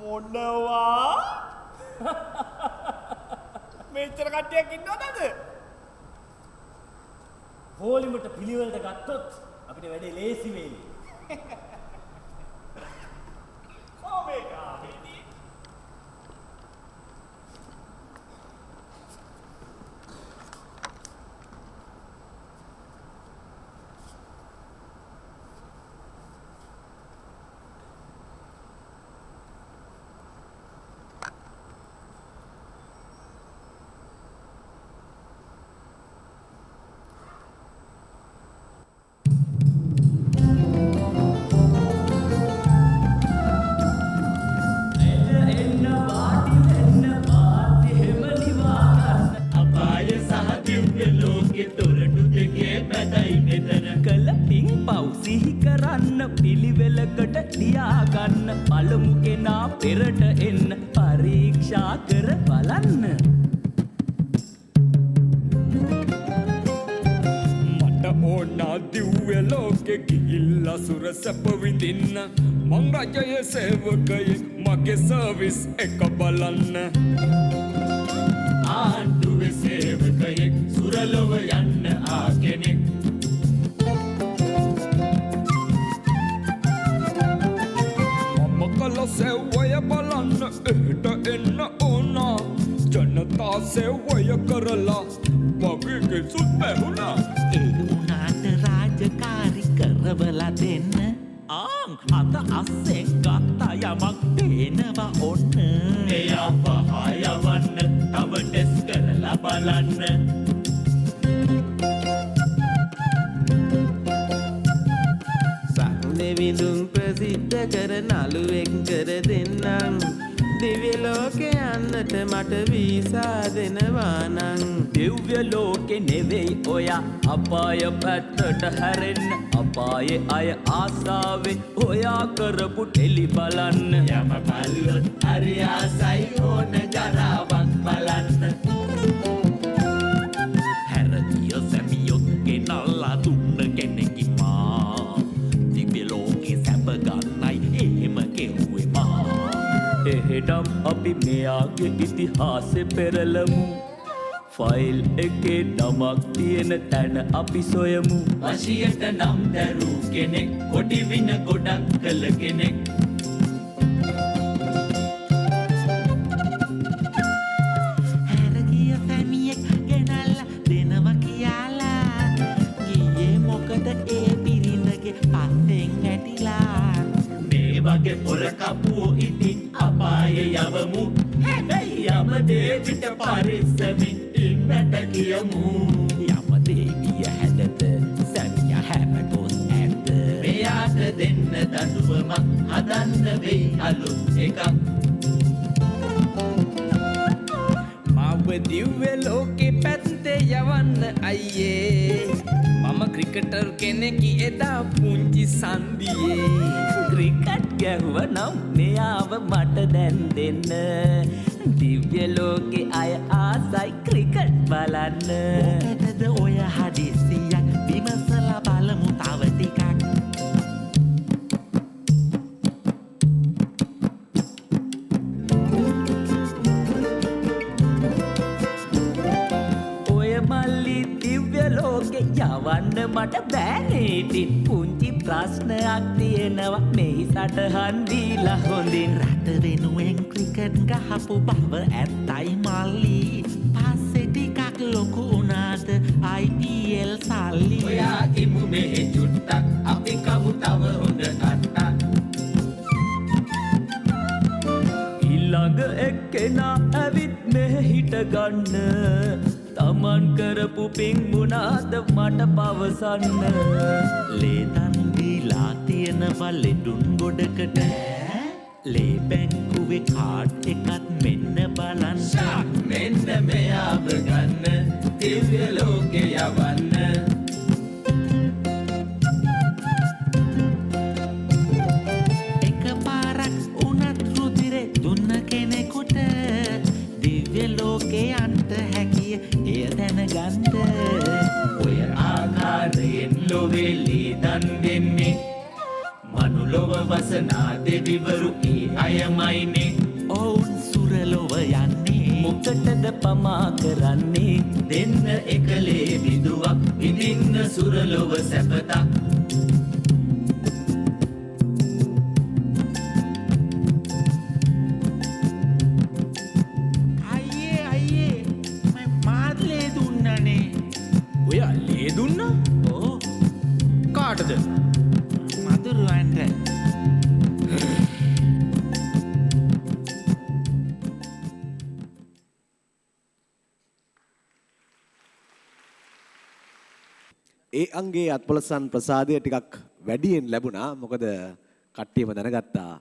මොනවා මෙච්චර කට්ටියක් ඉන්නවද? හෝලිමට පිළිවෙලට ගත්තොත් අපිට වැඩේ ලේසි වෙයි. පිළිවෙලකට ලියා ගන්න පළමු කෙනා පෙරට එන්න පරීක්ෂා කර බලන්න. මට ඕන දිව්‍ය ලෝකෙ ගිහිල්ලා සුර සැප විඳින්න මං රජයේ සේවකයෙක් මගේ සර්විස් එක බලන්න. ආණ්ඩුවේ සේවකයෙක් සුරලොව යන්න ආ කෙනෙක් සෙව්වය බලන්න එහට එන්න ඕනා ජනතා සෙව්වය කරලා වගේ සුත් පැහුණා. ඒ උනාට රාජකාරි කරවලා දෙන්න ආං අත අස්සෙන් ගත්තා යමක් පේනවා ඔන්න. එයා පහයවන්න තව ටෙස් කරලා බලන්න. විඳුම් ප්‍රසිද්ධ කර නළුවෙක් කර දෙන්නම් දිව්‍ය ලෝකේ යන්නට මට වීසා දෙනවා නම්. දිව්‍ය ලෝකේ නෙවෙයි ඔයා අපාය පැත්තට හැරෙන්න. අපායේ අය ආසාවේ ඔයා කරපු ටෙලි බලන්න. යම බල්ලොත් හරි ආසයි ඕන ජරාවක් බලන්න. හැරදිය සැමියොත් ගෙනල්ලා දුන්න කෙනෙකි එහෙනම් අපි මෙයාගේ ඉතිහාසෙ පෙරලමු. ෆයිල් එකේ නමක් තියෙන තැන අපි සොයමු. වශියට නම් දරූ කෙනෙක් කොඩි වින ගොඩක් කළ කෙනෙක්. හැරගිය සැමියෙක් ගෙනල්ලා දෙනවා කියලා. ගියේ මොකද ඒ බිරිඳගේ පස්සෙන් ඇටිලා. මේ වගේ පොර කපුවෝ ඉතින් අපායේ යවමු. හැබැයි යම දේවිට පරිස්සමින් ඉන්නට කියමු. යම දේවිය හැදට සැමිය හැමගොස් ඇත. මෙයාට දෙන්න දඬුවමක් හදන්න වෙයි අලුත් එකක්. මව දිව්‍ය ලෝකෙ පැත්තේ යවන්න අයියේ. මම ක්‍රිකටර් කෙනෙකි එදා පුංචි සන්දියේ. ක්‍රිකට් ගැහුවනම් මෙයාව මට දැන් දෙන්න. දිව්‍ය ලෝකේ අය ආසයි ක්‍රිකට් බලන්න. මොකටද ඔය හදිසියක් විමසලා බලමු තව ටිකක්. ඔය මල්ලි දිව්‍ය ලෝකේ යවන්න මට බෑනේ. ඉතින් පුංචි ප්‍රශ්නයක් තියෙනවා මෙහි සටහන් දීලා හොඳින්. රට වෙනුවෙන් ක්‍රිකට් ගහපු බව ඇත්තයි මල්ලි. පස්සේ ටිකක් ලොකු උනාට IPL සල්ලි. ඔයා ඉමු මෙහෙ චුට්ටක් අපි කමු තව හොඳ කට්ටක්. ඊළඟ එක්කෙනා ඇවිත් මෙහෙ හිට ගන්න. තමන් කරපු පින් මුනාද මට පවසන්න. ලේදන් දීලා තියෙනවා ලෙඩුන් ගොඩකට. ලේ බැංකුවේ කාඩ් එකත් මෙන්න බලන්න. මෙන්න මෙයාව ගන්න දිව්‍ය ලෝකේ යවන්න. එක පාරක් උනත් රුධිරේ දුන්න කෙනෙකුට දිව්‍ය ලෝකේ යන්න හැකිය එය දැනගන්න. ඔය ආකාරයෙන් ලොවේ ලේදන් දෙන්නේ මනුලොව වසනා දෙවිවරු ඒ අයමයිනේ ඔවුන් සුරලොව යන්නේ මොකටද පමා කරන්නේ දෙන්න එකලේ විදුවක් විඳින්න සුරලොව සැපතක් අයියේ මාත් ලේ දුන්නනේ. ඔයා ලේ දුන්නා? ඕ කාටද? මදුරුවන්ට. ඒ අංගේ අත්පොලසන් ප්‍රසාදය ටිකක් වැඩියෙන් ලැබුණා. මොකද කට්ටියම දැනගත්තා